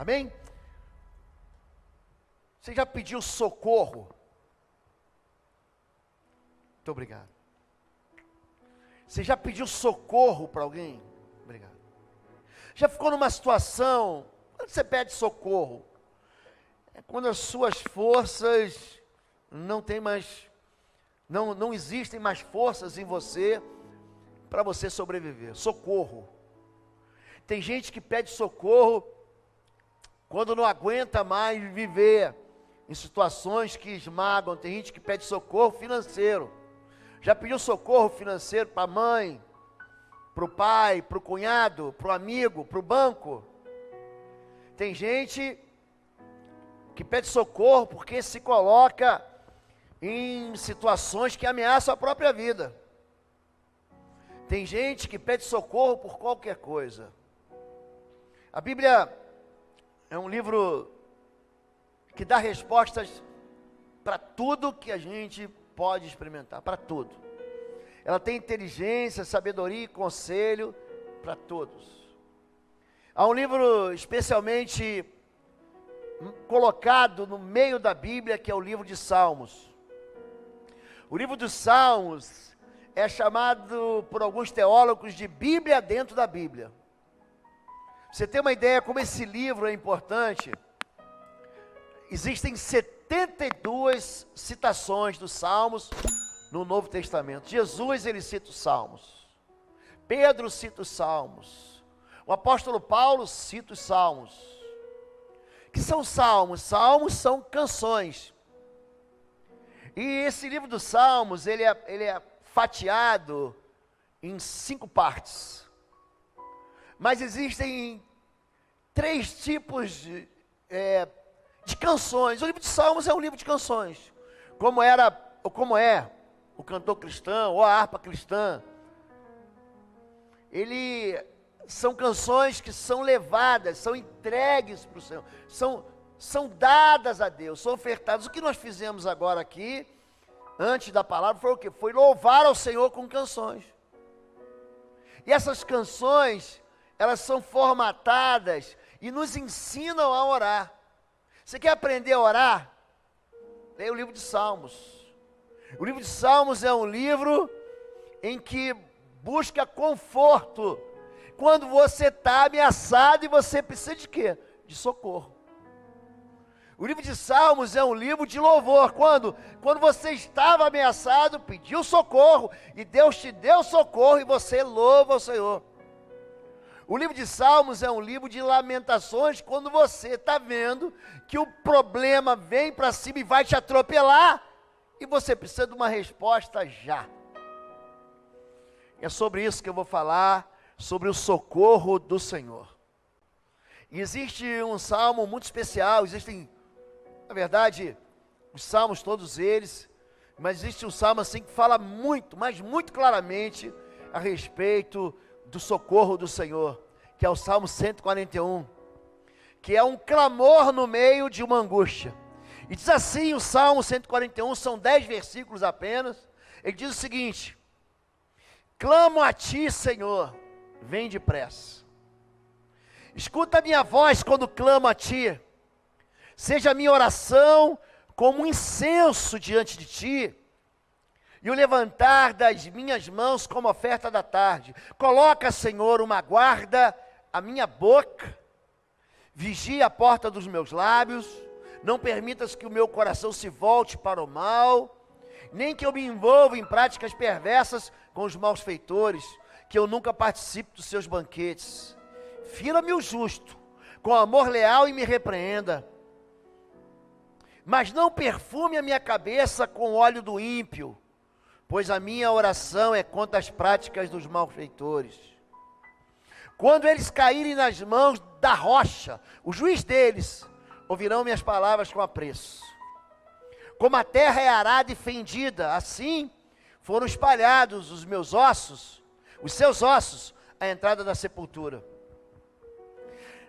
Amém? Você já pediu socorro? Muito obrigado. Você já pediu socorro para alguém? Obrigado. Já ficou numa situação, quando você pede socorro, é quando as suas forças não tem mais, não existem mais forças em você para você sobreviver. Socorro. Tem gente que pede socorro quando não aguenta mais viver em situações que esmagam. Tem gente que pede socorro financeiro. Já pediu socorro financeiro para a mãe, para o pai, para o cunhado, para o amigo, para o banco? Tem gente que pede socorro porque se coloca em situações que ameaçam a própria vida. Tem gente que pede socorro por qualquer coisa. A Bíblia é um livro que dá respostas para tudo que a gente pode experimentar, para tudo. Ela tem inteligência, sabedoria e conselho para todos. Há um livro especialmente colocado no meio da Bíblia, que é o livro de Salmos. O livro dos Salmos é chamado por alguns teólogos de Bíblia dentro da Bíblia. Você tem uma ideia como esse livro é importante? Existem 72 citações dos Salmos no Novo Testamento. Jesus, ele cita os Salmos. Pedro cita os Salmos. O apóstolo Paulo cita os Salmos. O que são salmos? Salmos são canções. E esse livro dos Salmos, ele é fatiado em 5 partes. Mas existem 3 tipos de canções. O livro de Salmos é um livro de canções. Como é o cantor cristão ou a harpa cristã. São canções que são levadas, são entregues para o Senhor, são dadas a Deus, são ofertadas. O que nós fizemos agora aqui, antes da palavra, foi o quê? Foi louvar ao Senhor com canções. E essas canções, elas são formatadas e nos ensinam a orar. Você quer aprender a orar? Leia o livro de Salmos. O livro de Salmos é um livro em que busca conforto quando você está ameaçado e você precisa de quê? De socorro. O livro de Salmos é um livro de louvor. Quando você estava ameaçado, pediu socorro, e Deus te deu socorro, e você louva o Senhor. O livro de Salmos é um livro de lamentações, quando você está vendo que o problema vem para cima e vai te atropelar, e você precisa de uma resposta já. É sobre isso que eu vou falar, sobre o socorro do Senhor. E existe um salmo muito especial, existem, na verdade, os salmos todos eles, mas existe um salmo assim que fala muito, mas muito claramente a respeito do socorro do Senhor, que é o Salmo 141, que é um clamor no meio de uma angústia. E diz assim o Salmo 141, são 10 versículos apenas. Ele diz o seguinte: clamo a ti, Senhor, vem depressa. Escuta a minha voz quando clamo a ti. Seja a minha oração como um incenso diante de ti, e o levantar das minhas mãos como oferta da tarde. Coloca, Senhor, uma guarda à minha boca, vigia a porta dos meus lábios, não permitas que o meu coração se volte para o mal, nem que eu me envolva em práticas perversas com os malfeitores, que eu nunca participe dos seus banquetes. Fira-me o justo, com amor leal, e me repreenda. Mas não perfume a minha cabeça com o óleo do ímpio, pois a minha oração é contra as práticas dos malfeitores. Quando eles caírem nas mãos da rocha, o juiz deles, ouvirão minhas palavras com apreço. Como a terra é arada e fendida, assim foram espalhados os meus ossos, os seus ossos, à entrada da sepultura.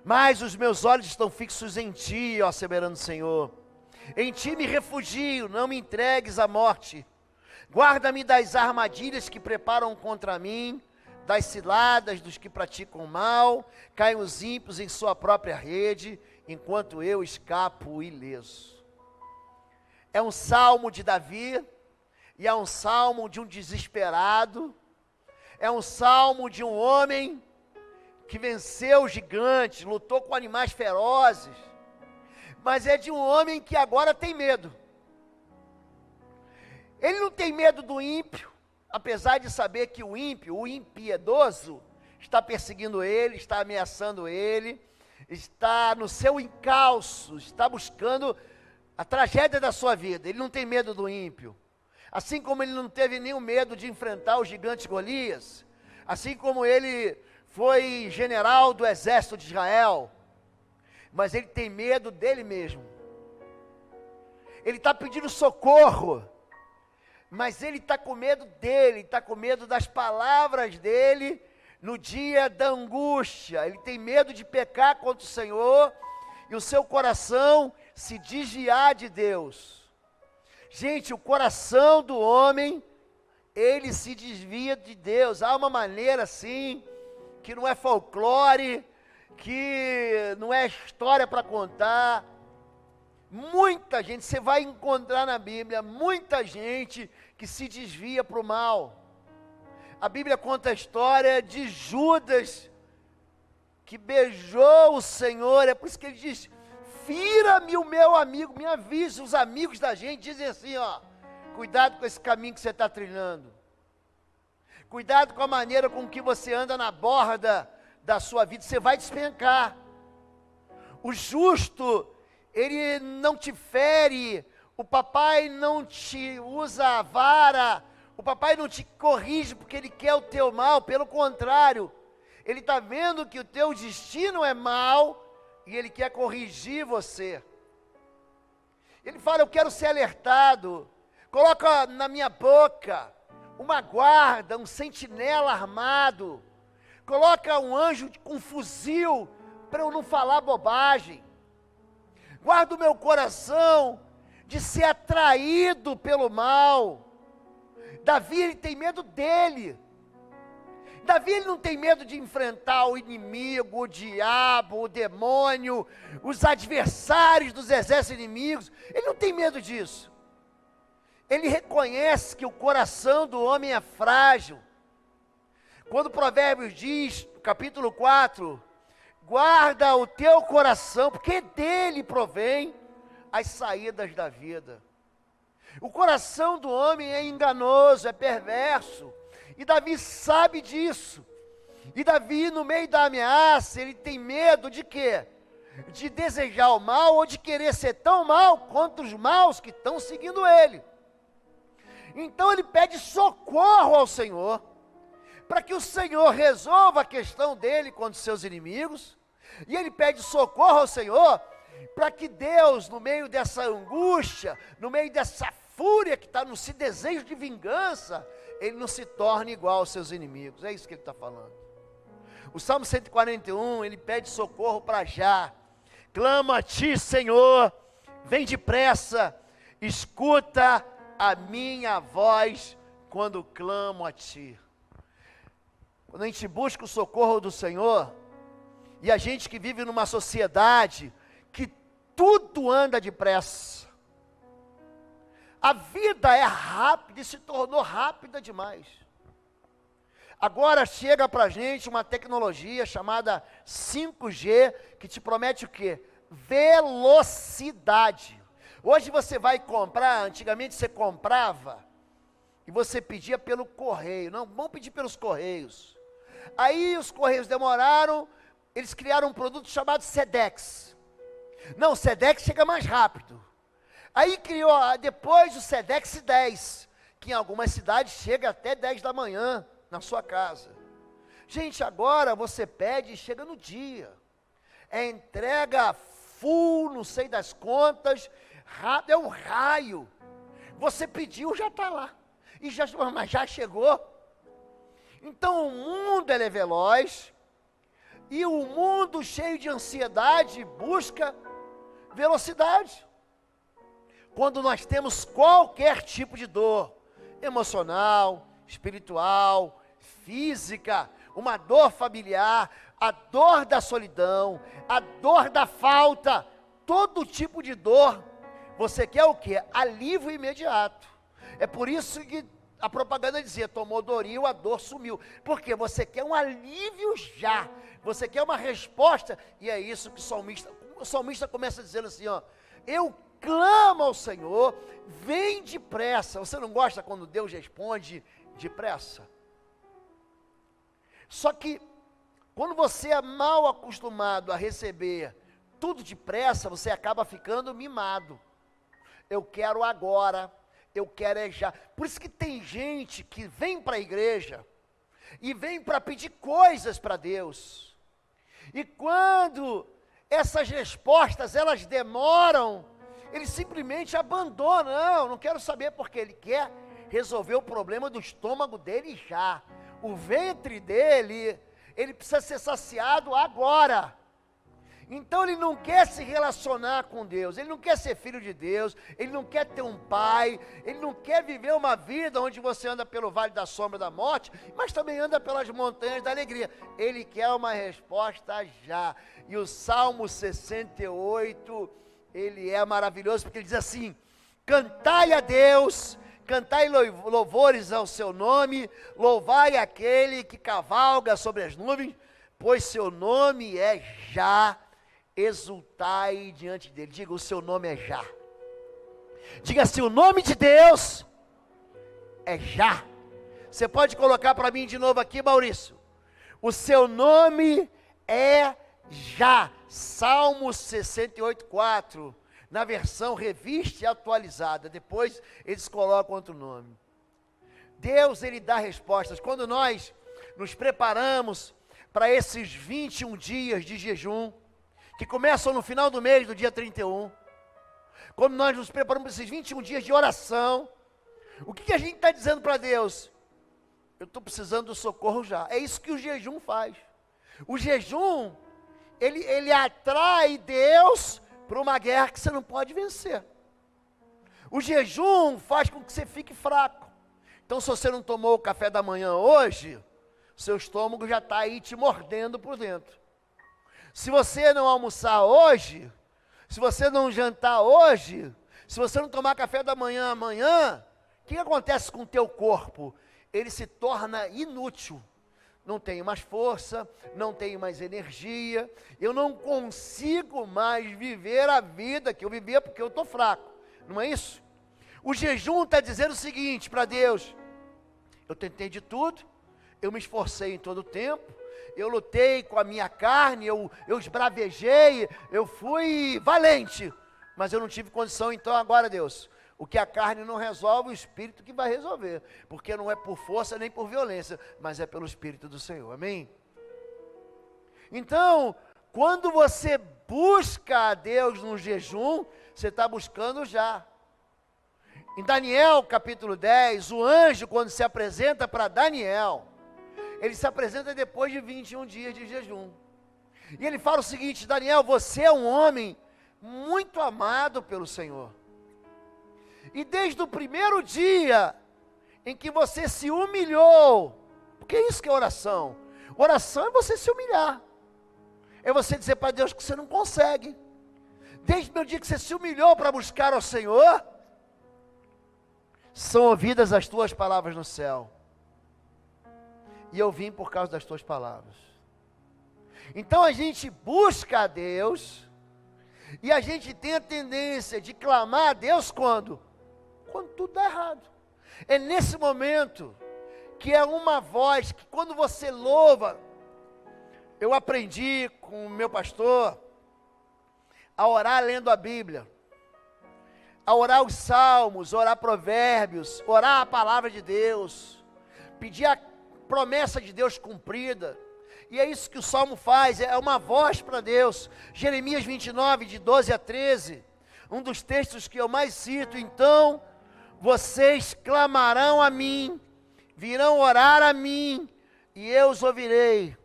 Mas os meus olhos estão fixos em ti, ó soberano Senhor. Em ti me refugio, não me entregues à morte. Guarda-me das armadilhas que preparam contra mim, das ciladas dos que praticam mal. Caem os ímpios em sua própria rede, enquanto eu escapo ileso. É um salmo de Davi, e é um salmo de um desesperado, é um salmo de um homem que venceu gigantes, lutou com animais ferozes, mas é de um homem que agora tem medo. Ele não tem medo do ímpio, apesar de saber que o ímpio, o impiedoso, está perseguindo ele, está ameaçando ele, está no seu encalço, está buscando a tragédia da sua vida. Ele não tem medo do ímpio. Assim como ele não teve nenhum medo de enfrentar o gigante Golias, assim como ele foi general do exército de Israel, mas ele tem medo dele mesmo. Ele está pedindo socorro, mas ele está com medo dele, está com medo das palavras dele no dia da angústia. Ele tem medo de pecar contra o Senhor e o seu coração se desviar de Deus. Gente, o coração do homem, ele se desvia de Deus. Há uma maneira assim, que não é folclore, que não é história para contar. Muita gente, você vai encontrar na Bíblia, muita gente que se desvia para o mal. A Bíblia conta a história de Judas, que beijou o Senhor. É por isso que ele diz: fira-me o meu amigo, me avise. Os amigos da gente dizem assim, ó: cuidado com esse caminho que você está trilhando. Cuidado com a maneira com que você anda na borda da sua vida, você vai despencar. O justo, ele não te fere, o papai não te usa a vara, o papai não te corrige porque ele quer o teu mal, pelo contrário, ele está vendo que o teu destino é mal e ele quer corrigir você. Ele fala: eu quero ser alertado, coloca na minha boca uma guarda, um sentinela armado, coloca um anjo com fuzil, para eu não falar bobagem. Guarda o meu coração de ser atraído pelo mal. Davi, ele tem medo dele. Davi, ele não tem medo de enfrentar o inimigo, o diabo, o demônio, os adversários dos exércitos inimigos. Ele não tem medo disso. Ele reconhece que o coração do homem é frágil. Quando Provérbios diz, no capítulo 4, guarda o teu coração, porque dele provém as saídas da vida. O coração do homem é enganoso, é perverso, e Davi sabe disso. E Davi, no meio da ameaça, ele tem medo de quê? De desejar o mal, ou de querer ser tão mal quanto os maus que estão seguindo ele. Então ele pede socorro ao Senhor, para que o Senhor resolva a questão dele contra os seus inimigos, e ele pede socorro ao Senhor, para que Deus, no meio dessa angústia, no meio dessa fúria que está no seu desejo de vingança, ele não se torne igual aos seus inimigos. É isso que ele está falando. O Salmo 141, ele pede socorro para já. Clama a ti, Senhor, vem depressa, escuta a minha voz quando clamo a ti. Quando a gente busca o socorro do Senhor, e a gente que vive numa sociedade que tudo anda depressa, a vida é rápida e se tornou rápida demais. Agora chega para a gente uma tecnologia chamada 5G, que te promete o quê? Velocidade. Hoje você vai comprar, antigamente você comprava, e você pedia pelo correio. Não, vamos pedir pelos correios. Aí os correios demoraram, eles criaram um produto chamado Sedex. Não, o Sedex chega mais rápido. Aí criou depois o Sedex 10, que em algumas cidades chega até 10 da manhã na sua casa. Gente, agora você pede e chega no dia. É entrega full, não sei das contas, rápido, é um raio. Você pediu, já está lá. Mas já chegou. Então o mundo ele é veloz, e o mundo cheio de ansiedade busca velocidade. Quando nós temos qualquer tipo de dor, emocional, espiritual, física, uma dor familiar, a dor da solidão, a dor da falta, todo tipo de dor, você quer o quê? Alívio imediato. É por isso que a propaganda dizia, tomou Doril, a dor sumiu. Porque você quer um alívio já, você quer uma resposta, e é isso que o salmista começa dizendo assim, ó, eu clamo ao Senhor, vem depressa. Você não gosta quando Deus responde depressa? Só que, quando você é mal acostumado a receber tudo depressa, você acaba ficando mimado. Eu quero agora, eu quero é já. Por isso que tem gente que vem para a igreja e vem para pedir coisas para Deus. E quando essas respostas, elas demoram, ele simplesmente abandona. Não quero saber, porque ele quer resolver o problema do estômago dele já. O ventre dele, ele precisa ser saciado agora. Então ele não quer se relacionar com Deus, ele não quer ser filho de Deus, ele não quer ter um pai, ele não quer viver uma vida onde você anda pelo vale da sombra da morte, mas também anda pelas montanhas da alegria. Ele quer uma resposta já. E o Salmo 68, ele é maravilhoso, porque ele diz assim, cantai a Deus, cantai louvores ao seu nome, louvai aquele que cavalga sobre as nuvens, pois seu nome é já, exultai diante dele. Diga, o seu nome é já. Diga assim, o nome de Deus é já. Você pode colocar para mim de novo aqui, Maurício? O seu nome é já. Salmo 68:4, na versão revista e atualizada. Depois eles colocam outro nome. Deus, ele dá respostas. Quando nós nos preparamos para esses 21 dias de jejum, que começam no final do mês, do dia 31, quando nós nos preparamos para esses 21 dias de oração, o que a gente está dizendo para Deus? Eu estou precisando do socorro já. É isso que o jejum faz. O jejum, ele atrai Deus para uma guerra que você não pode vencer. O jejum faz com que você fique fraco. Então, se você não tomou o café da manhã hoje, seu estômago já está aí te mordendo por dentro. Se você não almoçar hoje, se você não jantar hoje, se você não tomar café da manhã amanhã, o que acontece com o teu corpo? Ele se torna inútil. Não tenho mais força, não tenho mais energia, eu não consigo mais viver a vida que eu vivia porque eu estou fraco. Não é isso? O jejum está dizendo o seguinte para Deus, eu tentei de tudo, eu me esforcei em todo o tempo, eu lutei com a minha carne, eu esbravejei, eu fui valente, mas eu não tive condição. Então agora, Deus, o que a carne não resolve, o Espírito que vai resolver, porque não é por força nem por violência, mas é pelo Espírito do Senhor, amém? Então, quando você busca a Deus no jejum, você está buscando já. Em Daniel capítulo 10, o anjo, quando se apresenta para Daniel, ele se apresenta depois de 21 dias de jejum. E ele fala o seguinte, Daniel, você é um homem muito amado pelo Senhor. E desde o primeiro dia em que você se humilhou, porque é isso que é oração. Oração é você se humilhar. É você dizer para Deus que você não consegue. Desde o meu dia que você se humilhou para buscar ao Senhor, são ouvidas as tuas palavras no céu. E eu vim por causa das tuas palavras. Então a gente busca a Deus, e a gente tem a tendência de clamar a Deus quando tudo dá errado. É nesse momento que é uma voz que quando você louva, eu aprendi com o meu pastor a orar lendo a Bíblia, a orar os salmos, orar provérbios, orar a palavra de Deus, pedir a promessa de Deus cumprida. E é isso que o Salmo faz, é uma voz para Deus. Jeremias 29, de 12 a 13, um dos textos que eu mais cito. Então, vocês clamarão a mim, virão orar a mim, e eu os ouvirei.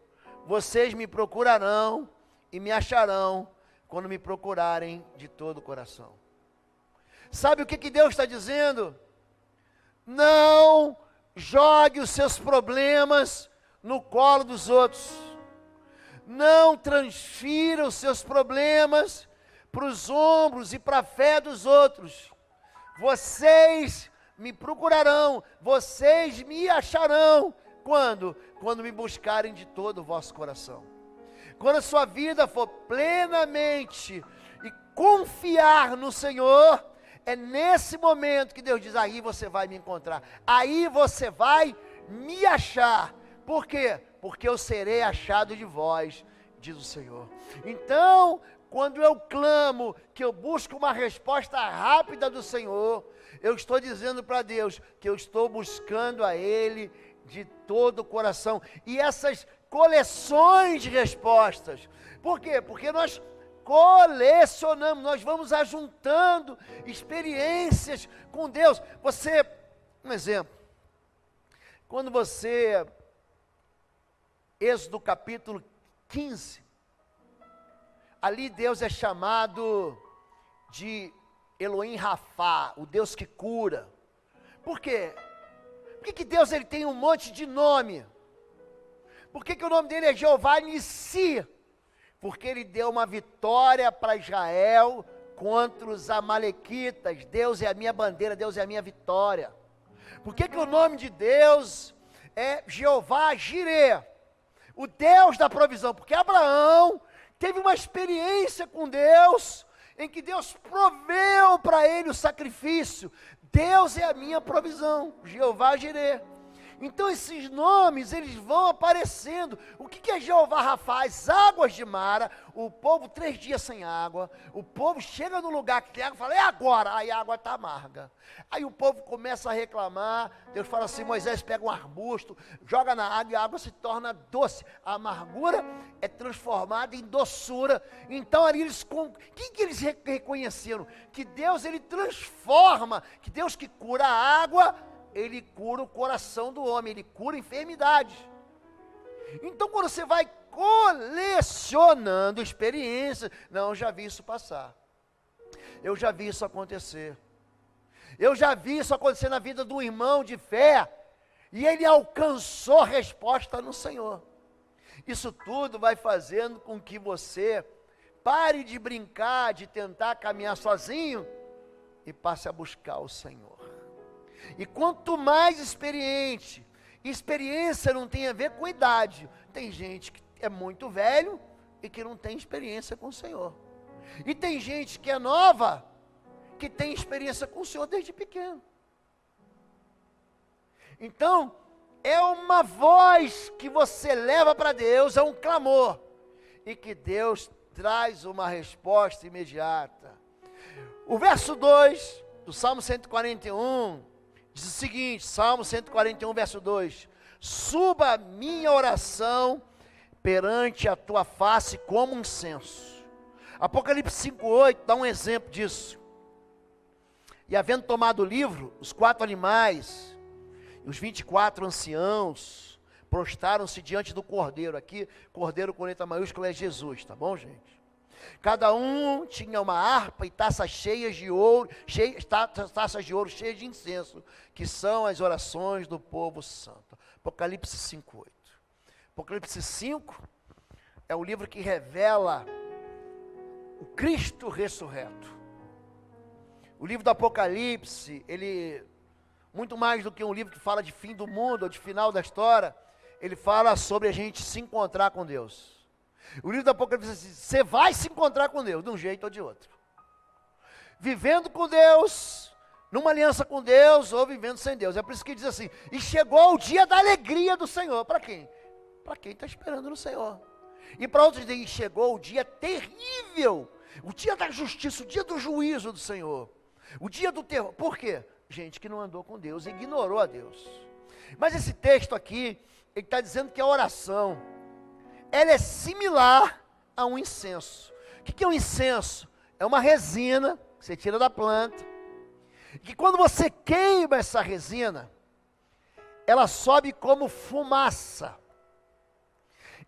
Vocês me procurarão e me acharão, quando me procurarem de todo o coração. Sabe o que Deus está dizendo? Não jogue os seus problemas no colo dos outros. Não transfira os seus problemas para os ombros e para a fé dos outros. Vocês me procurarão, vocês me acharão. Quando? Quando me buscarem de todo o vosso coração. Quando a sua vida for plenamente e confiar no Senhor, é nesse momento que Deus diz, aí você vai me encontrar, aí você vai me achar. Por quê? Porque eu serei achado de vós, diz o Senhor. Então, quando eu clamo, que eu busco uma resposta rápida do Senhor, eu estou dizendo para Deus que eu estou buscando a Ele de todo o coração. E essas coleções de respostas, por quê? Porque nós colecionamos, nós vamos ajuntando experiências com Deus. Um exemplo, quando você, Êxodo capítulo 15, ali Deus é chamado de Elohim Rafá, o Deus que cura. Por quê? Por que Deus ele tem um monte de nome? Por que o nome dele é Jeová Nissi? Porque ele deu uma vitória para Israel contra os amalequitas. Deus é a minha bandeira, Deus é a minha vitória. Por que o nome de Deus é Jeová Jireh, o Deus da provisão? Porque Abraão teve uma experiência com Deus, em que Deus proveu para ele o sacrifício. Deus é a minha provisão, Jeová Jireh. Então esses nomes, eles vão aparecendo. O que é Jeová Rafá? As águas de Mara, o povo 3 dias sem água, o povo chega no lugar que tem água e fala, é agora, aí a água está amarga. Aí o povo começa a reclamar, Deus fala assim, Moisés pega um arbusto, joga na água e a água se torna doce. A amargura é transformada em doçura. Então ali o que eles reconheceram? Que Deus ele transforma, que Deus que cura a água, ele cura o coração do homem, ele cura enfermidades. Então quando você vai colecionando experiências, não, eu já vi isso passar, eu já vi isso acontecer, eu já vi isso acontecer na vida do irmão de fé, e ele alcançou resposta no Senhor. Isso tudo vai fazendo com que você pare de brincar, de tentar caminhar sozinho, e passe a buscar o Senhor. E quanto mais experiência não tem a ver com idade. Tem gente que é muito velho e que não tem experiência com o Senhor. E tem gente que é nova, que tem experiência com o Senhor desde pequeno. Então, é uma voz que você leva para Deus, é um clamor. E que Deus traz uma resposta imediata. O verso 2 do Salmo 141... diz o seguinte, Salmo 141, verso 2, suba a minha oração perante a tua face como um incenso. Apocalipse 5:8 dá um exemplo disso. E havendo tomado o livro, os 4 animais, e os 24 anciãos, prostraram-se diante do Cordeiro. Aqui, Cordeiro com letra maiúscula é Jesus, tá bom, gente? Cada um tinha uma harpa e taças cheias de ouro, taças de ouro cheias de incenso, que são as orações do povo santo. Apocalipse 5:8. Apocalipse 5 é o livro que revela o Cristo ressurreto. O livro do Apocalipse, ele, muito mais do que um livro que fala de fim do mundo, ou de final da história, ele fala sobre a gente se encontrar com Deus. O livro do Apocalipse diz assim, você vai se encontrar com Deus, de um jeito ou de outro. Vivendo com Deus, numa aliança com Deus, ou vivendo sem Deus. É por isso que diz assim, e chegou o dia da alegria do Senhor. Para quem? Para quem está esperando no Senhor. E para outros diz, chegou o dia terrível, o dia da justiça, o dia do juízo do Senhor. O dia do terror. Por quê? Gente que não andou com Deus, ignorou a Deus. Mas esse texto aqui, ele está dizendo que a oração, ela é similar a um incenso. O que é um incenso? É uma resina que você tira da planta, que quando você queima essa resina, ela sobe como fumaça.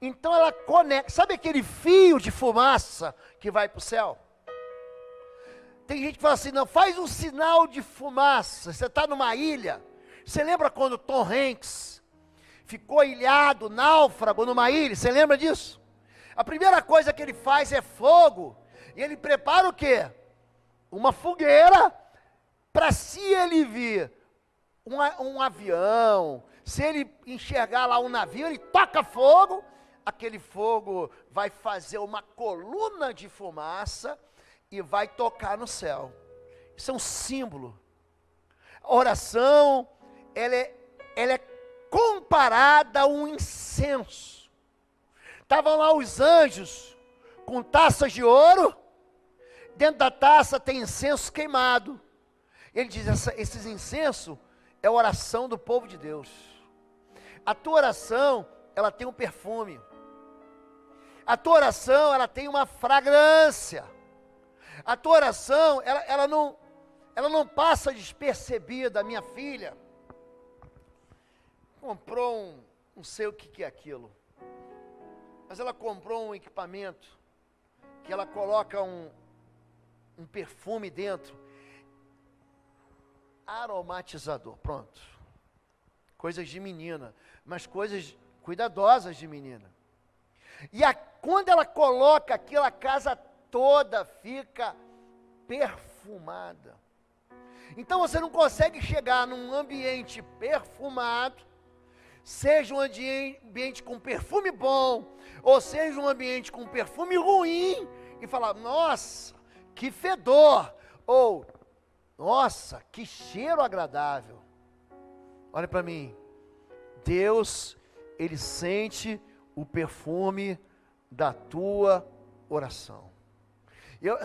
Então ela conecta, sabe aquele fio de fumaça que vai para o céu? Tem gente que fala assim, não, faz um sinal de fumaça, você está numa ilha. Você lembra quando Tom Hanks ficou ilhado, náufrago numa ilha, você lembra disso? A primeira coisa que ele faz é fogo, e ele prepara o quê? Uma fogueira, para se ele vir um avião, se ele enxergar lá um navio, ele toca fogo, aquele fogo vai fazer uma coluna de fumaça e vai tocar no céu. Isso é um símbolo. A oração, ela é comparada a um incenso. Estavam lá os anjos com taças de ouro, dentro da taça tem incenso queimado. Ele diz, esses incensos é a oração do povo de Deus. A tua oração, ela tem um perfume. A tua oração, ela tem uma fragrância. A tua oração, ela não passa despercebida. A minha filha comprou não sei o que é aquilo, mas ela comprou um equipamento que ela coloca um perfume dentro, aromatizador, pronto. Coisas de menina, mas coisas cuidadosas de menina. E quando ela coloca aquilo, a casa toda fica perfumada. Então você não consegue chegar num ambiente perfumado, seja um ambiente com perfume bom, ou seja um ambiente com perfume ruim, e falar, nossa, que fedor, ou, nossa, que cheiro agradável. Olha para mim, Deus, Ele sente o perfume da tua oração.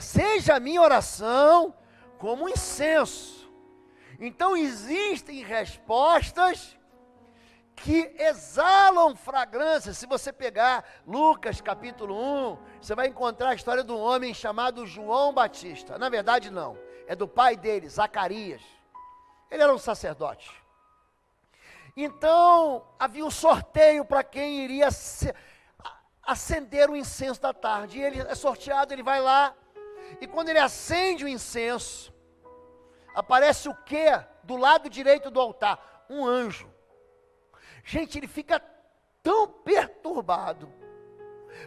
Seja a minha oração como um incenso. Então existem respostas que exalam fragrância. Se você pegar Lucas capítulo 1, você vai encontrar a história de um homem chamado João Batista. Na verdade não, é do pai dele, Zacarias. Ele era um sacerdote. Então, havia um sorteio para quem iria acender o incenso da tarde. E ele é sorteado, ele vai lá, e quando ele acende o incenso, aparece o quê? Do lado direito do altar, um anjo. Gente, ele fica tão perturbado,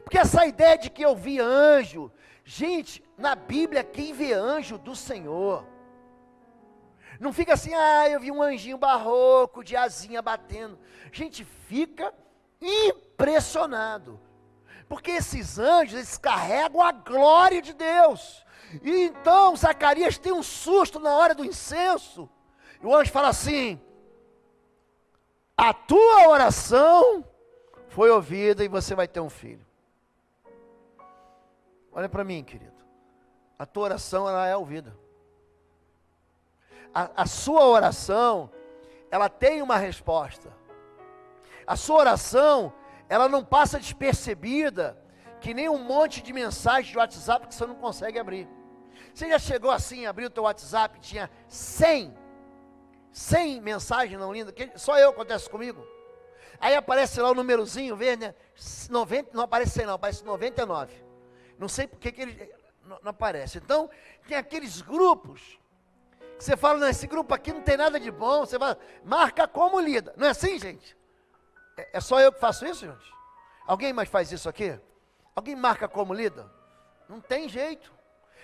porque essa ideia de que eu vi anjo, gente, na Bíblia, quem vê anjo do Senhor, não fica assim, eu vi um anjinho barroco, de asinha batendo. Gente, fica impressionado, porque esses anjos, eles carregam a glória de Deus. E então, Zacarias tem um susto na hora do incenso, e o anjo fala assim, a tua oração foi ouvida e você vai ter um filho. Olha para mim, querido, a tua oração, ela é ouvida. A sua oração, ela tem uma resposta. A sua oração, ela não passa despercebida, que nem um monte de mensagens de WhatsApp que você não consegue abrir. Você já chegou assim, abriu o teu WhatsApp, tinha 100 mensagens não lindas, só eu acontece comigo. Aí aparece lá o númerozinho verde, né? 90, não aparece 100 não, aparece 99. Não sei por que ele não aparece. Então, tem aqueles grupos, que você fala, não, esse grupo aqui não tem nada de bom, você vai, marca como lida. Não é assim, gente? É só eu que faço isso, gente? Alguém mais faz isso aqui? Alguém marca como lida? Não tem jeito.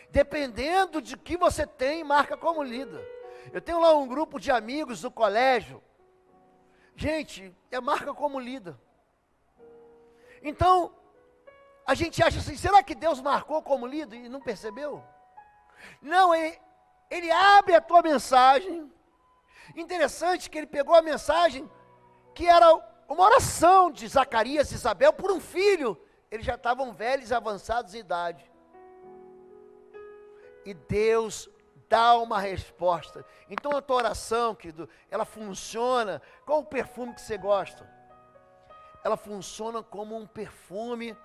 Dependendo de que você tem, marca como lida. Eu tenho lá um grupo de amigos do colégio. Gente, marca como lida. Então, a gente acha assim, será que Deus marcou como lida e não percebeu? Não, ele abre a tua mensagem. Interessante que ele pegou a mensagem que era uma oração de Zacarias e Isabel por um filho. Eles já estavam velhos e avançados em idade. E Deus dá uma resposta. Então a tua oração, querido, ela funciona. Qual o perfume que você gosta? Ela funciona como um perfume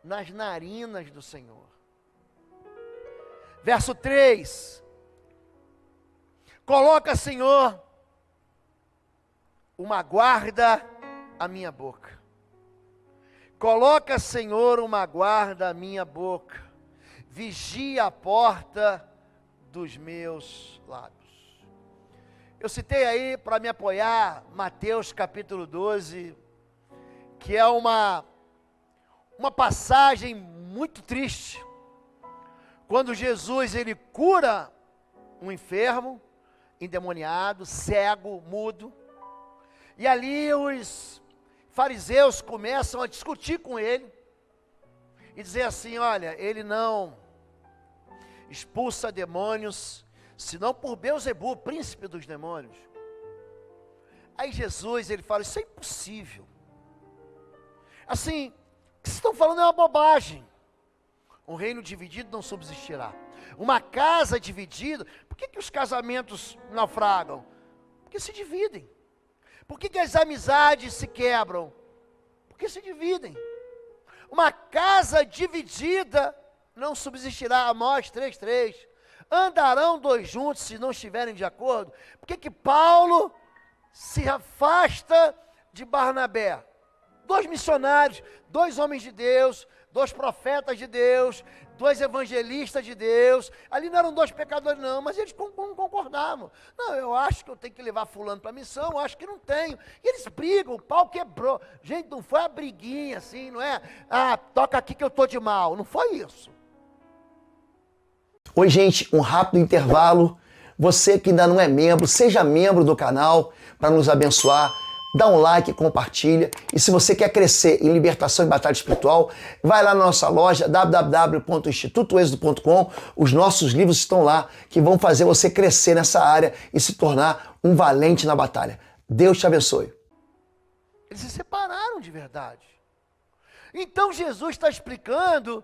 nas narinas do Senhor. Verso 3. Coloca, Senhor, uma guarda à minha boca. Coloca, Senhor, uma guarda à minha boca. Vigia a porta dos meus lábios. Eu citei aí, para me apoiar, Mateus capítulo 12, que é uma passagem muito triste, quando Jesus ele cura um enfermo, endemoniado, cego, mudo, e ali os fariseus começam a discutir com ele, e dizer assim, olha, ele não expulsa demônios, senão por Beelzebu, príncipe dos demônios. Aí Jesus, ele fala, isso é impossível. Assim, o que vocês estão falando é uma bobagem. Um reino dividido não subsistirá. Uma casa dividida, por que os casamentos naufragam? Porque se dividem. Por que as amizades se quebram? Porque se dividem. Uma casa dividida não subsistirá. Amós 3:3. Andarão dois juntos se não estiverem de acordo? Por que Paulo se afasta de Barnabé? Dois missionários, dois homens de Deus, dois profetas de Deus, dois evangelistas de Deus. Ali não eram dois pecadores não, mas eles concordavam. Não, eu acho que eu tenho que levar fulano para a missão, eu acho que não tenho. E eles brigam, o pau quebrou. Gente, não foi a briguinha assim, não é? Ah, toca aqui que eu estou de mal. Não foi isso. Oi, gente, um rápido intervalo. Você que ainda não é membro, seja membro do canal para nos abençoar. Dá um like, compartilha. E se você quer crescer em libertação e batalha espiritual, vai lá na nossa loja www.institutoexodo.com. Os nossos livros estão lá que vão fazer você crescer nessa área e se tornar um valente na batalha. Deus te abençoe. Eles se separaram de verdade. Então Jesus está explicando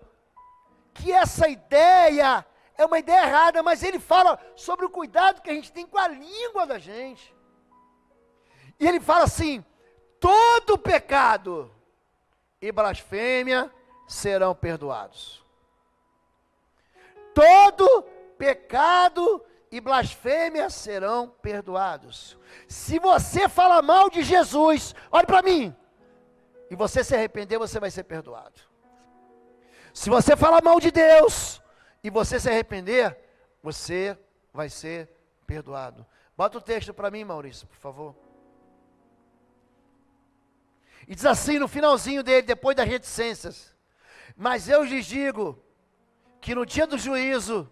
que essa ideia é uma ideia errada, mas ele fala sobre o cuidado que a gente tem com a língua da gente. E ele fala assim, todo pecado e blasfêmia serão perdoados. Todo pecado e blasfêmia serão perdoados. Se você fala mal de Jesus, olhe para mim, e você se arrepender, você vai ser perdoado. Se você falar mal de Deus, e você se arrepender, você vai ser perdoado. Bota o texto para mim, Maurício, por favor. E diz assim no finalzinho dele, depois das reticências: mas eu lhes digo, que no dia do juízo,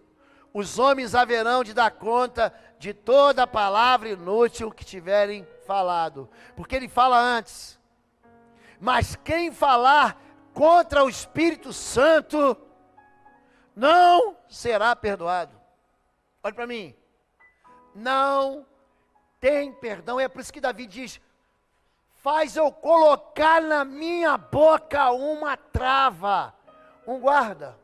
os homens haverão de dar conta de toda a palavra inútil que tiverem falado. Porque ele fala antes, mas quem falar contra o Espírito Santo, não será perdoado. Olha para mim, não tem perdão. É por isso que Davi diz, faz eu colocar na minha boca uma trava, um guarda.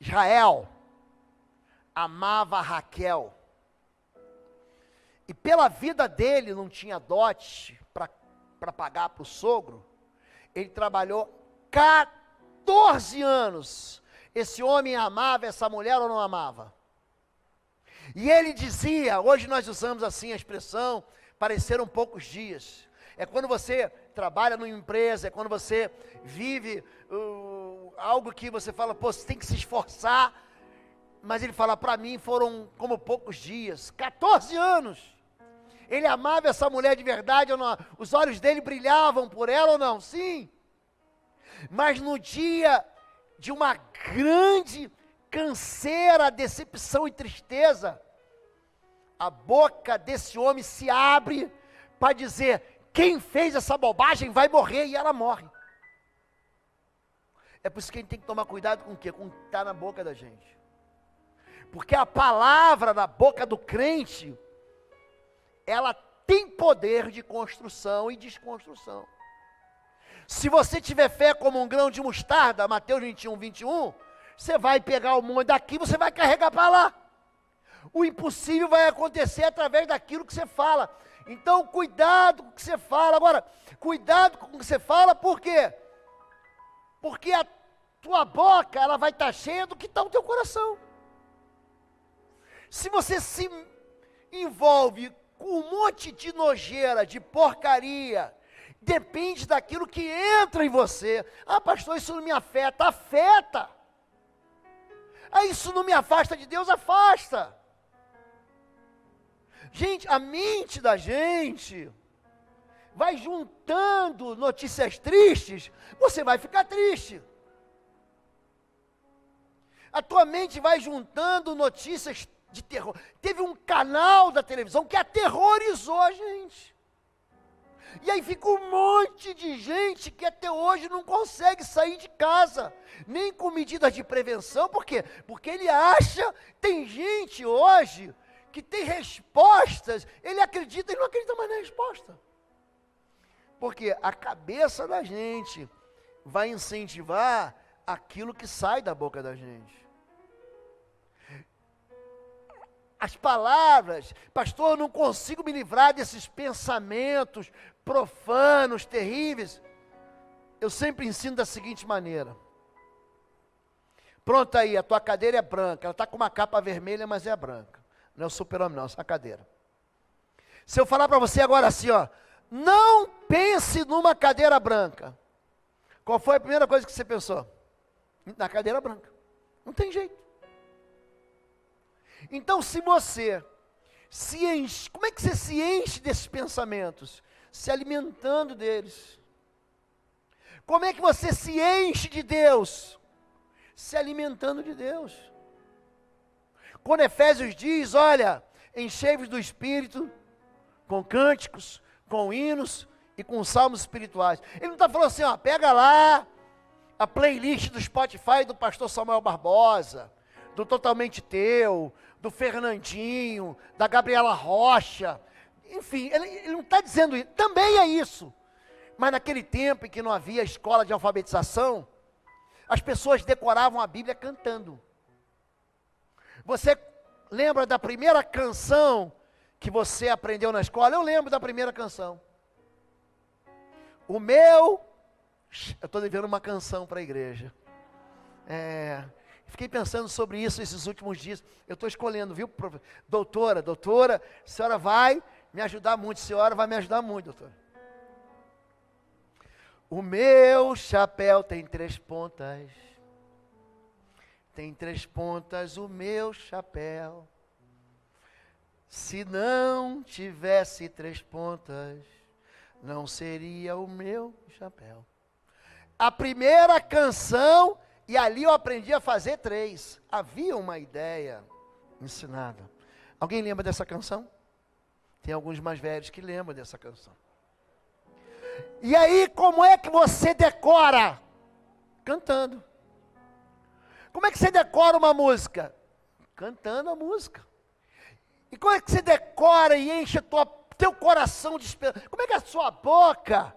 Israel, amava Raquel, e pela vida dele não tinha dote para pagar para o sogro. Ele trabalhou 14 anos, esse homem amava essa mulher ou não amava? E ele dizia, hoje nós usamos assim a expressão, pareceram poucos dias. É quando você trabalha numa empresa, é quando você vive algo que você fala, pô, você tem que se esforçar. Mas ele fala, para mim foram como poucos dias, 14 anos. Ele amava essa mulher de verdade ou não? Os olhos dele brilhavam por ela ou não? Sim. Mas no dia de uma grande canseira, decepção e tristeza, a boca desse homem se abre para dizer, quem fez essa bobagem vai morrer, e ela morre. É por isso que a gente tem que tomar cuidado com o quê? Com o que está na boca da gente. Porque a palavra na boca do crente, ela tem poder de construção e desconstrução. Se você tiver fé como um grão de mostarda, Mateus 21:21, você vai pegar o monte daqui, você vai carregar para lá. O impossível vai acontecer através daquilo que você fala. Então, cuidado com o que você fala. Agora, cuidado com o que você fala, por quê? Porque a tua boca, ela vai estar cheia do que está no teu coração. Se você se envolve com um monte de nojeira, de porcaria, depende daquilo que entra em você. Ah, pastor, isso não me afeta. Afeta. Ah, isso não me afasta de Deus, afasta. Gente, a mente da gente vai juntando notícias tristes, você vai ficar triste. A tua mente vai juntando notícias de terror. Teve um canal da televisão que aterrorizou a gente. E aí fica um monte de gente que até hoje não consegue sair de casa, nem com medidas de prevenção. Por quê? Porque ele acha, tem gente hoje que tem respostas, ele acredita e não acredita mais na resposta. Porque a cabeça da gente vai incentivar aquilo que sai da boca da gente. As palavras, pastor, eu não consigo me livrar desses pensamentos profanos, terríveis. Eu sempre ensino da seguinte maneira. Pronto aí, a tua cadeira é branca, ela está com uma capa vermelha, mas é branca. Não é o super-homem não, é a cadeira. Se eu falar para você agora assim, ó, não pense numa cadeira branca. Qual foi a primeira coisa que você pensou? Na cadeira branca. Não tem jeito. Então, se você se enche, como é que você se enche desses pensamentos? Se alimentando deles. Como é que você se enche de Deus? Se alimentando de Deus. Quando Efésios diz, olha, enchei-vos do Espírito, com cânticos, com hinos e com salmos espirituais. Ele não está falando assim, ó, pega lá a playlist do Spotify do pastor Samuel Barbosa, do Totalmente Teu, do Fernandinho, da Gabriela Rocha, enfim, ele não está dizendo isso, também é isso, mas naquele tempo em que não havia escola de alfabetização, as pessoas decoravam a Bíblia cantando. Você lembra da primeira canção que você aprendeu na escola? Eu lembro da primeira canção. Eu estou devendo uma canção para a igreja, fiquei pensando sobre isso esses últimos dias. Eu estou escolhendo, viu, doutora, a senhora vai me ajudar muito, a senhora vai me ajudar muito, doutora. O meu chapéu tem 3 pontas, tem 3 pontas o meu chapéu. Se não tivesse 3 pontas, não seria o meu chapéu. A primeira canção. E ali eu aprendi a fazer 3. Havia uma ideia ensinada. Alguém lembra dessa canção? Tem alguns mais velhos que lembram dessa canção. E aí, como é que você decora? Cantando. Como é que você decora uma música? Cantando a música. E como é que você decora e enche teu coração de esperança? Como é que a sua boca,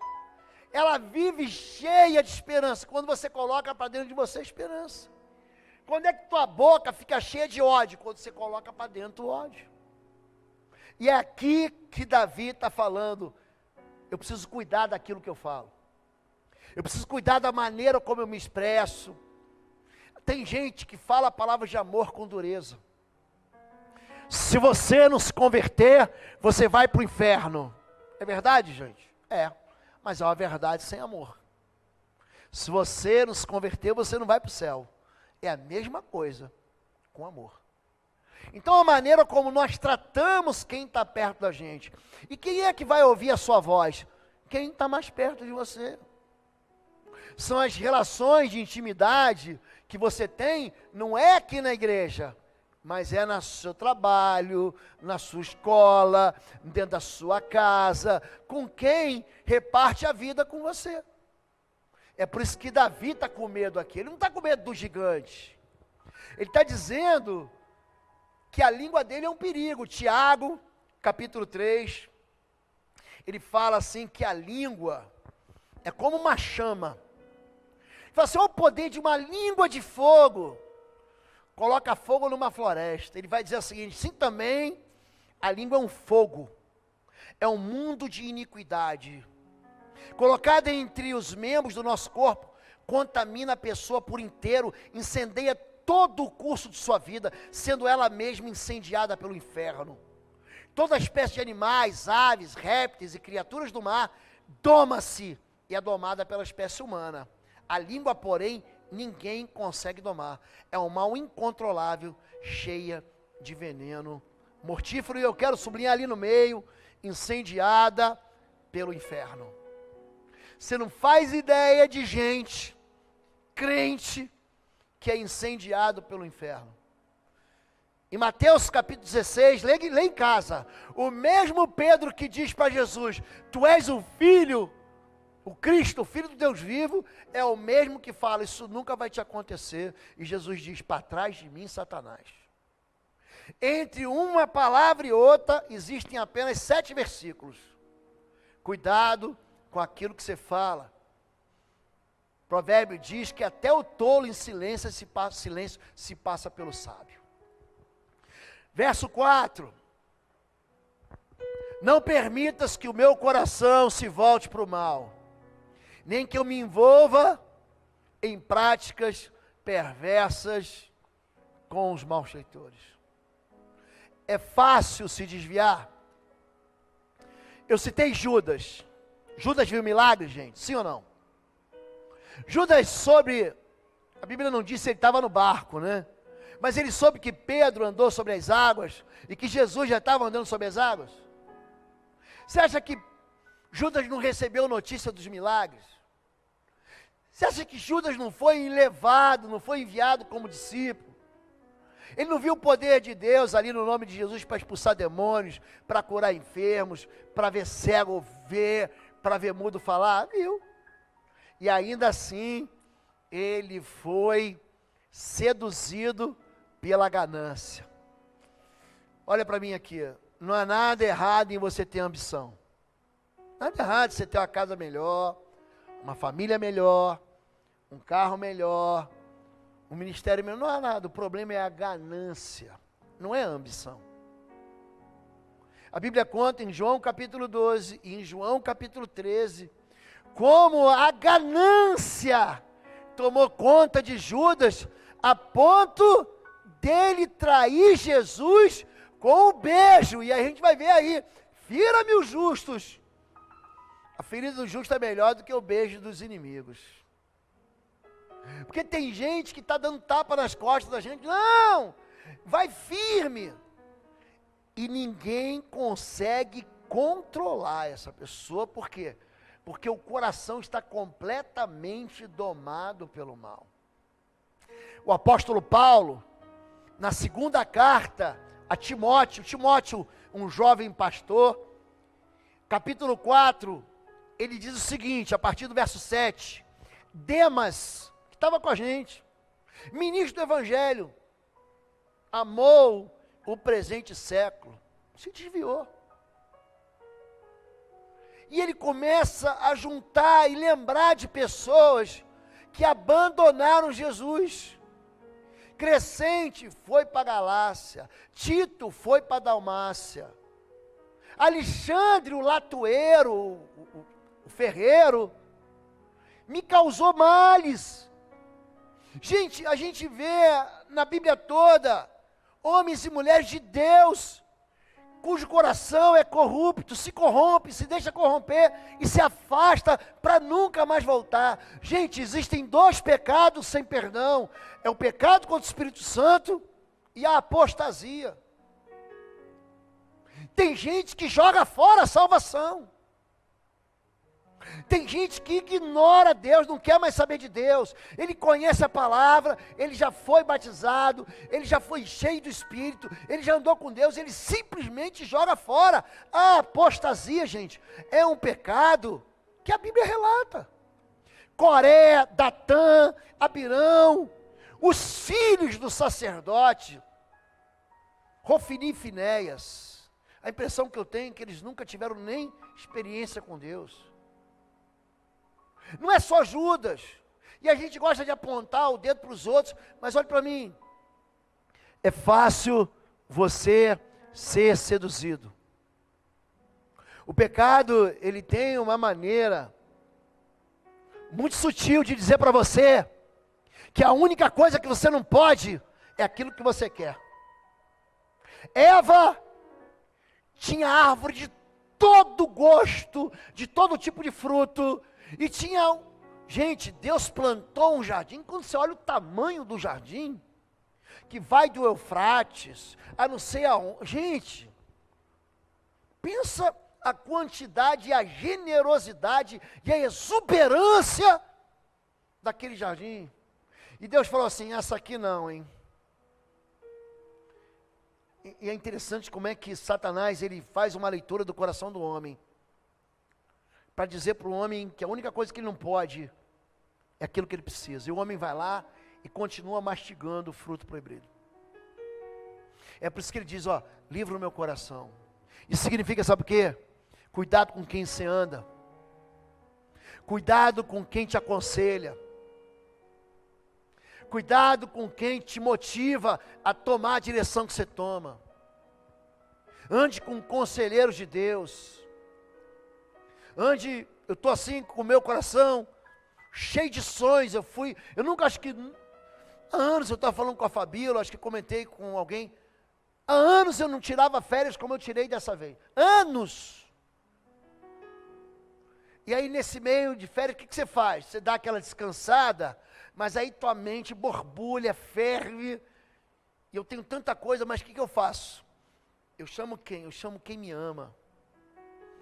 ela vive cheia de esperança? Quando você coloca para dentro de você esperança. Quando é que tua boca fica cheia de ódio? Quando você coloca para dentro o ódio. E é aqui que Davi está falando, eu preciso cuidar daquilo que eu falo. Eu preciso cuidar da maneira como eu me expresso. Tem gente que fala palavras de amor com dureza. Se você não se converter, você vai para o inferno. É verdade, gente? É. Mas é uma verdade sem amor. Se você não se converter, você não vai para o céu. É a mesma coisa com amor. Então a maneira como nós tratamos quem está perto da gente. E quem é que vai ouvir a sua voz? Quem está mais perto de você. São as relações de intimidade que você tem, não é aqui na igreja, mas é no seu trabalho, na sua escola, dentro da sua casa, com quem reparte a vida com você. É por isso que Davi está com medo aqui. Ele não está com medo do gigante. Ele está dizendo que a língua dele é um perigo. Tiago, capítulo 3, ele fala assim que a língua é como uma chama. Ele fala assim, olha o poder de uma língua de fogo. Coloca fogo numa floresta. Ele vai dizer o seguinte, sim também, a língua é um fogo. É um mundo de iniquidade. Colocada entre os membros do nosso corpo, contamina a pessoa por inteiro, incendeia todo o curso de sua vida, sendo ela mesma incendiada pelo inferno. Toda espécie de animais, aves, répteis e criaturas do mar, doma-se e é domada pela espécie humana. A língua, porém, ninguém consegue domar. É um mal incontrolável, cheia de veneno Mortífero, e eu quero sublinhar ali no meio, incendiada pelo inferno. Você não faz ideia de gente, crente, que é incendiado pelo inferno. Em Mateus capítulo 16, lê em casa, o mesmo Pedro que diz para Jesus, tu és o Filho, o Cristo, o Filho do Deus vivo, é o mesmo que fala, isso nunca vai te acontecer. E Jesus diz, para trás de mim, Satanás. Entre uma palavra e outra, existem apenas 7 versículos. Cuidado com aquilo que você fala. O provérbio diz que até o tolo em silêncio se passa pelo sábio. Verso 4. Não permitas que o meu coração se volte para o mal, nem que eu me envolva em práticas perversas com os malfeitores. É fácil se desviar. Eu citei Judas. Judas viu milagres, gente? Sim ou não? Judas soube, a Bíblia não diz se ele estava no barco, né? Mas ele soube que Pedro andou sobre as águas e que Jesus já estava andando sobre as águas. Você acha que Judas não recebeu notícia dos milagres? Você acha que Judas não foi levado, não foi enviado como discípulo? Ele não viu o poder de Deus ali no nome de Jesus para expulsar demônios, para curar enfermos, para ver cego ver, para ver mudo falar? Viu? E ainda assim, ele foi seduzido pela ganância. Olha para mim aqui, não há nada errado em você ter ambição. Nada errado em você ter uma casa melhor, uma família melhor, um carro melhor, um ministério melhor. Não há nada, o problema é a ganância, não é a ambição. A Bíblia conta em João capítulo 12 e em João capítulo 13, como a ganância tomou conta de Judas, a ponto dele trair Jesus com o beijo. E a gente vai ver aí, fira-me os justos. A ferida do justo é melhor do que o beijo dos inimigos. Porque tem gente que está dando tapa nas costas da gente. Não, vai firme. E ninguém consegue controlar essa pessoa. Por quê? Porque o coração está completamente domado pelo mal. O apóstolo Paulo, na segunda carta a Timóteo, um jovem pastor, capítulo 4, ele diz o seguinte, a partir do verso 7, Demas, que estava com a gente, ministro do evangelho, amou o presente século, se desviou. E ele começa a juntar e lembrar de pessoas que abandonaram Jesus. Crescente foi para Galácia, Tito foi para Dalmácia, Alexandre, o latoeiro, o ferreiro, me causou males. Gente, a gente vê na Bíblia toda, homens e mulheres de Deus, cujo coração é corrupto, se corrompe, se deixa corromper e se afasta para nunca mais voltar. Gente, existem 2 pecados sem perdão, é o pecado contra o Espírito Santo e a apostasia. Tem gente que joga fora a salvação. Tem gente que ignora Deus, não quer mais saber de Deus. Ele conhece a palavra, ele já foi batizado, ele já foi cheio do Espírito, ele já andou com Deus, ele simplesmente joga fora. A apostasia, gente, é um pecado que a Bíblia relata. Coré, Datã, Abirão, os filhos do sacerdote, Rofini e Finéias. A impressão que eu tenho é que eles nunca tiveram nem experiência com Deus. Não é só Judas, e a gente gosta de apontar o dedo para os outros, mas olhe para mim, é fácil você ser seduzido. O pecado, ele tem uma maneira muito sutil de dizer para você, que a única coisa que você não pode, é aquilo que você quer. Eva tinha árvore de todo gosto, de todo tipo de fruto, e tinha, gente, Deus plantou um jardim, quando você olha o tamanho do jardim, que vai do Eufrates a não sei aonde. Gente, pensa a quantidade, a generosidade e a exuberância daquele jardim. E Deus falou assim, essa aqui não, hein? E é interessante como é que Satanás, ele faz uma leitura do coração do homem, para dizer para o homem que a única coisa que ele não pode é aquilo que ele precisa. E o homem vai lá e continua mastigando o fruto proibido. É por isso que ele diz, ó, livra o meu coração. Isso significa, sabe o quê? Cuidado com quem você anda. Cuidado com quem te aconselha. Cuidado com quem te motiva a tomar a direção que você toma. Ande com conselheiros de Deus. Ande, eu estou assim com o meu coração cheio de sonhos. Eu nunca, acho que, há anos eu estava falando com a Fabíola, acho que comentei com alguém. Há anos eu não tirava férias como eu tirei dessa vez. Anos! E aí nesse meio de férias, o que você faz? Você dá aquela descansada, mas aí tua mente borbulha, ferve, e eu tenho tanta coisa, mas o que eu faço? Eu chamo quem? Eu chamo quem me ama.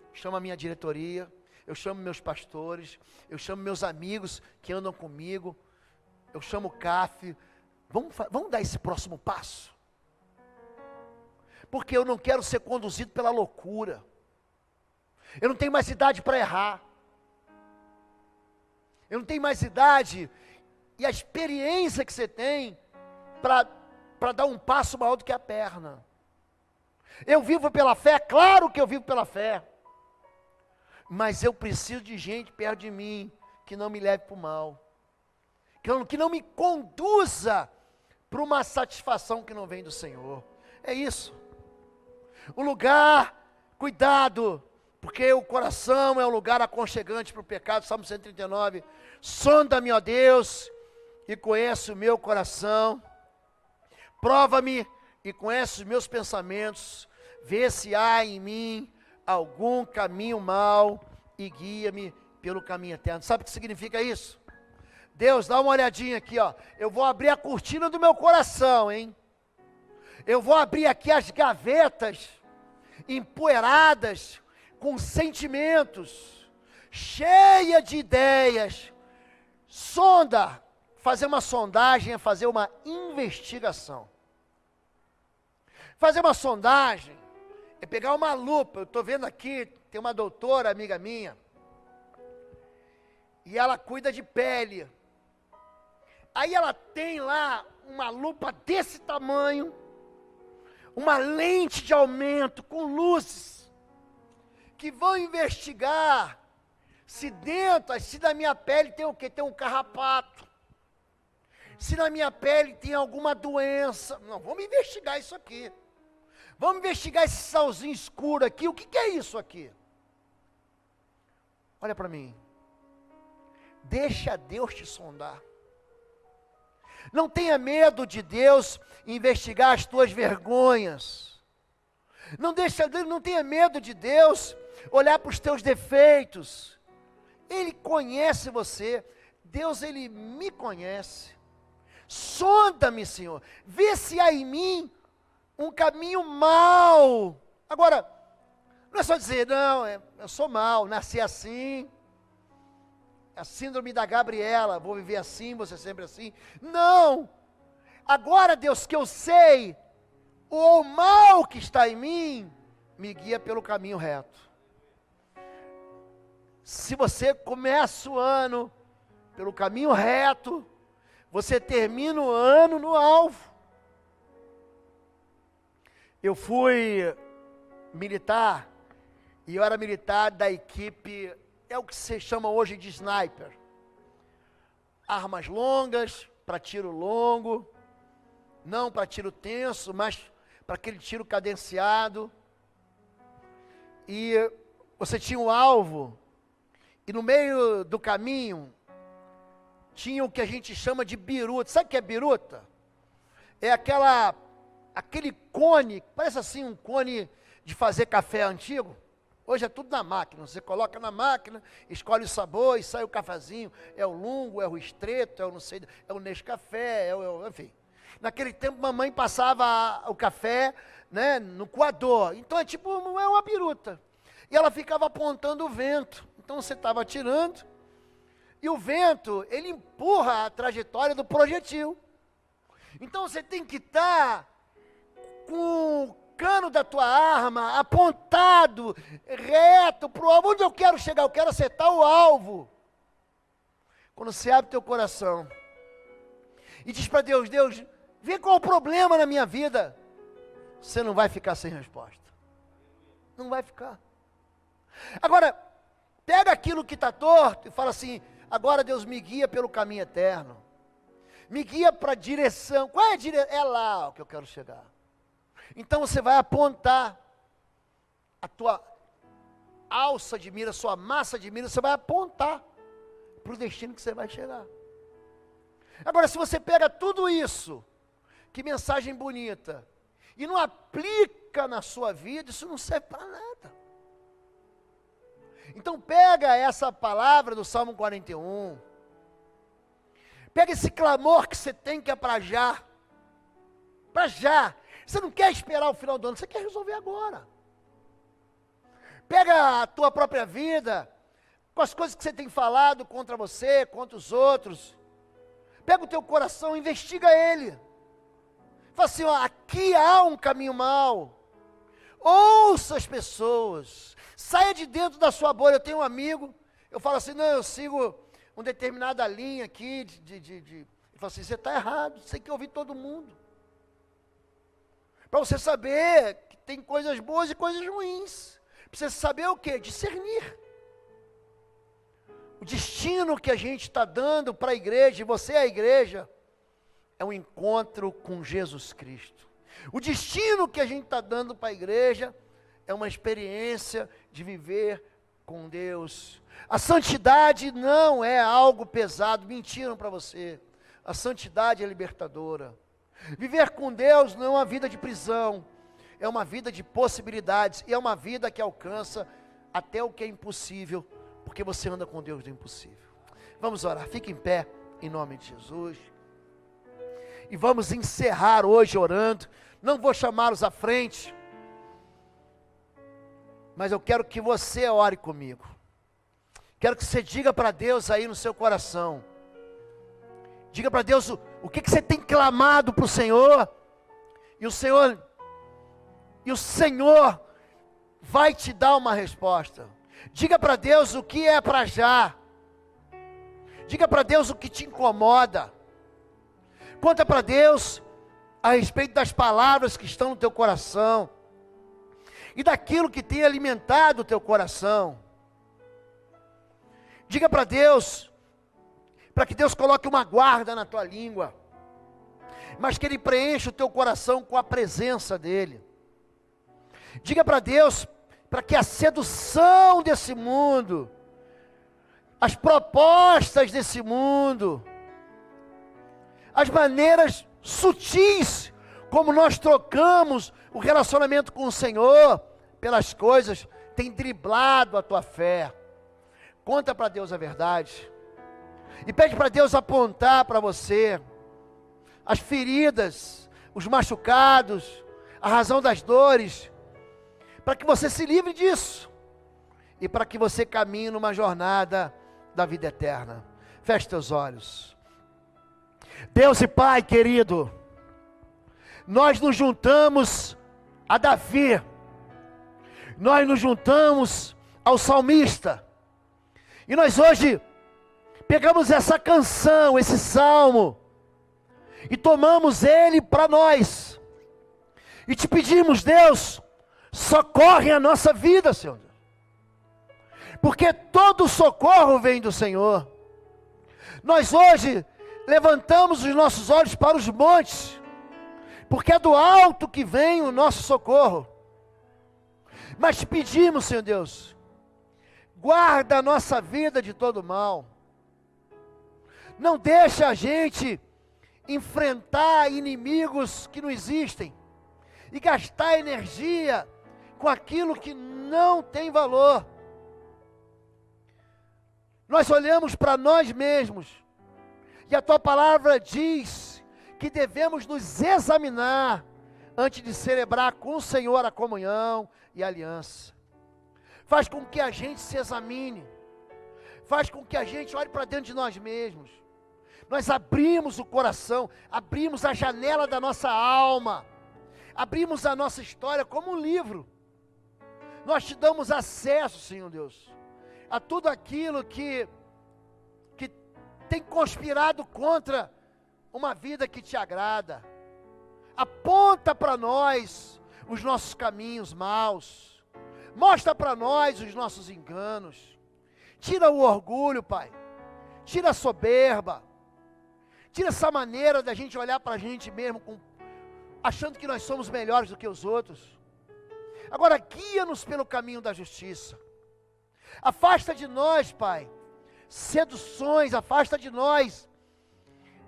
Eu chamo a minha diretoria, eu chamo meus pastores, eu chamo meus amigos que andam comigo, eu chamo o CAF, vamos dar esse próximo passo? Porque eu não quero ser conduzido pela loucura, eu não tenho mais idade para errar, eu não tenho mais idade e a experiência que você tem para dar um passo maior do que a perna. Eu vivo pela fé, claro que eu vivo pela fé, mas eu preciso de gente perto de mim que não me leve para o mal, que não me conduza para uma satisfação que não vem do Senhor. É isso. O lugar, cuidado, porque o coração é um lugar aconchegante para o pecado. Salmo 139, sonda-me, ó Deus, e conhece o meu coração, prova-me e conhece os meus pensamentos, vê se há em mim algum caminho mau e guia-me pelo caminho eterno. Sabe o que significa isso? Deus, dá uma olhadinha aqui, ó. Eu vou abrir a cortina do meu coração, hein? Eu vou abrir aqui as gavetas empoeiradas com sentimentos, cheia de ideias. Sonda, fazer uma sondagem é fazer uma investigação. Fazer uma sondagem é pegar uma lupa. Eu estou vendo aqui, tem uma doutora, amiga minha, e ela cuida de pele. Aí ela tem lá uma lupa desse tamanho, uma lente de aumento com luzes, que vão investigar se dentro, se na minha pele tem o quê? Tem um carrapato, se na minha pele tem alguma doença. Não, vamos investigar isso aqui. Vamos investigar esse salzinho escuro aqui. O que é isso aqui? Olha para mim. Deixa Deus te sondar. Não tenha medo de Deus investigar as tuas vergonhas. Não tenha medo de Deus olhar para os teus defeitos. Ele conhece você. Deus, Ele me conhece. Sonda-me, Senhor. Vê se há em mim um caminho mau. Agora, não é só dizer, não, eu sou mau, nasci assim. A síndrome da Gabriela, vou viver assim, vou ser sempre assim. Não! Agora, Deus, que eu sei, o mal que está em mim, me guia pelo caminho reto. Se você começa o ano pelo caminho reto, você termina o ano no alvo. Eu fui militar, e eu era militar da equipe, é o que se chama hoje de sniper. Armas longas, para tiro longo, não para tiro tenso, mas para aquele tiro cadenciado. E você tinha um alvo, e no meio do caminho, tinha o que a gente chama de biruta. Sabe o que é biruta? É aquele cone, parece assim um cone de fazer café antigo. Hoje é tudo na máquina, você coloca na máquina, escolhe o sabor e sai o cafezinho. É o lungo, é o estreito, é o não sei, é o Nescafé, enfim. Naquele tempo, mamãe passava o café, né, no coador. Então é tipo uma biruta. E ela ficava apontando o vento. Então você estava atirando, e o vento, ele empurra a trajetória do projetil. Então você tem que estar com o cano da tua arma apontado, reto para o alvo. Onde eu quero chegar? Eu quero acertar o alvo. Quando você abre teu coração e diz para Deus, Deus, vê qual o problema na minha vida, você não vai ficar sem resposta. Não vai ficar. Agora, pega aquilo que está torto e fala assim, agora Deus me guia pelo caminho eterno. Me guia para a direção. Qual é a direção? É lá que eu quero chegar. Então você vai apontar a tua alça de mira, a sua massa de mira, você vai apontar para o destino que você vai chegar. Agora, se você pega tudo isso, que mensagem bonita, e não aplica na sua vida, isso não serve para nada. Então pega essa palavra do Salmo 41, pega esse clamor que você tem, que é para já, para já. Você não quer esperar o final do ano, você quer resolver agora. Pega a tua própria vida, com as coisas que você tem falado contra você, contra os outros. Pega o teu coração, investiga ele. Fala assim, ó, aqui há um caminho mau. Ouça as pessoas. Saia de dentro da sua bolha. Eu tenho um amigo, eu falo assim, não, eu sigo uma determinada linha aqui. Ele fala assim, você está errado, você tem que ouvir todo mundo. Para você saber que tem coisas boas e coisas ruins. Precisa saber o quê? Discernir. O destino que a gente está dando para a igreja, e você é a igreja, é um encontro com Jesus Cristo. O destino que a gente está dando para a igreja é uma experiência de viver com Deus. A santidade não é algo pesado, mentiram para você. A santidade é libertadora. Viver com Deus não é uma vida de prisão, é uma vida de possibilidades, e é uma vida que alcança até o que é impossível, porque você anda com Deus do impossível. Vamos orar, fique em pé, em nome de Jesus. E vamos encerrar hoje orando. Não vou chamá-los à frente, mas eu quero que você ore comigo. Quero que você diga para Deus aí no seu coração. Diga para Deus o que você tem clamado para o Senhor. E o Senhor vai te dar uma resposta. Diga para Deus o que é para já. Diga para Deus o que te incomoda. Conta para Deus a respeito das palavras que estão no teu coração e daquilo que tem alimentado o teu coração. Diga para Deus, para que Deus coloque uma guarda na tua língua, mas que Ele preencha o teu coração com a presença dEle. Diga para Deus, para que a sedução desse mundo, as propostas desse mundo, as maneiras sutis como nós trocamos o relacionamento com o Senhor pelas coisas, tem driblado a tua fé. Conta para Deus a verdade e pede para Deus apontar para você as feridas, os machucados, a razão das dores, para que você se livre disso e para que você caminhe numa jornada da vida eterna. Feche teus olhos. Deus e Pai querido, nós nos juntamos a Davi, nós nos juntamos ao salmista, e nós hoje pegamos essa canção, esse salmo, e tomamos ele para nós, e te pedimos, Deus, socorre a nossa vida, Senhor, porque todo socorro vem do Senhor. Nós hoje levantamos os nossos olhos para os montes, porque é do alto que vem o nosso socorro. Mas te pedimos, Senhor Deus, guarda a nossa vida de todo mal. Não deixa a gente enfrentar inimigos que não existem e gastar energia com aquilo que não tem valor. Nós olhamos para nós mesmos, e a tua palavra diz que devemos nos examinar antes de celebrar com o Senhor a comunhão e a aliança. Faz com que a gente se examine, faz com que a gente olhe para dentro de nós mesmos. Nós abrimos o coração, abrimos a janela da nossa alma, abrimos a nossa história como um livro. Nós te damos acesso, Senhor Deus, a tudo aquilo que tem conspirado contra uma vida que te agrada. Aponta para nós os nossos caminhos maus, mostra para nós os nossos enganos, tira o orgulho, Pai, tira a soberba, tira essa maneira da gente olhar para a gente mesmo, achando que nós somos melhores do que os outros. Agora guia-nos pelo caminho da justiça, afasta de nós, Pai, seduções, afasta de nós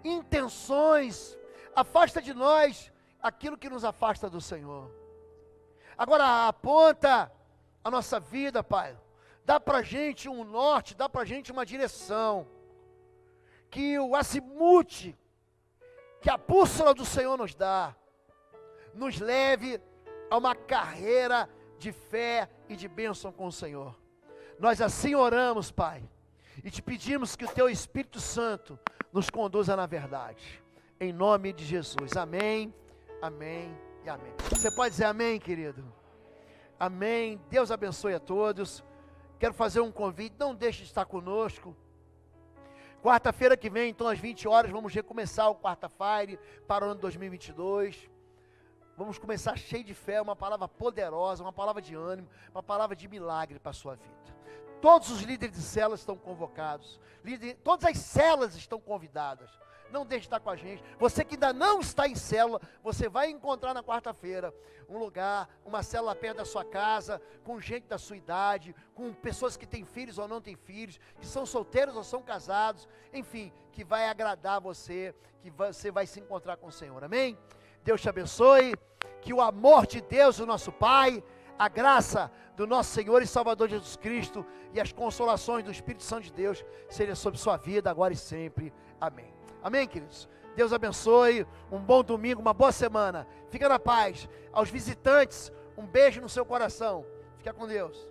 intenções, afasta de nós aquilo que nos afasta do Senhor. Agora aponta a nossa vida, Pai, dá para a gente um norte, dá para a gente uma direção, que o azimute, que a bússola do Senhor nos dá, nos leve a uma carreira de fé e de bênção com o Senhor. Nós assim oramos, Pai, e te pedimos que o Teu Espírito Santo nos conduza na verdade, em nome de Jesus. Amém, amém e amém. Você pode dizer amém, querido? Amém. Deus abençoe a todos. Quero fazer um convite, não deixe de estar conosco. Quarta-feira que vem, então às 20 horas, vamos recomeçar o Quarta Fire para o ano 2022. Vamos começar cheio de fé, uma palavra poderosa, uma palavra de ânimo, uma palavra de milagre para a sua vida. Todos os líderes de células estão convocados, todas as células estão convidadas. Não deixe de estar com a gente. Você que ainda não está em célula, você vai encontrar na quarta-feira um lugar, uma célula perto da sua casa, com gente da sua idade, com pessoas que têm filhos ou não têm filhos, que são solteiros ou são casados, enfim, que vai agradar você, que você vai se encontrar com o Senhor. Amém? Deus te abençoe, que o amor de Deus, o nosso Pai, a graça do nosso Senhor e Salvador Jesus Cristo e as consolações do Espírito Santo de Deus sejam sobre sua vida agora e sempre. Amém. Amém, queridos? Deus abençoe, um bom domingo, uma boa semana. Fica na paz. Aos visitantes, um beijo no seu coração. Fica com Deus.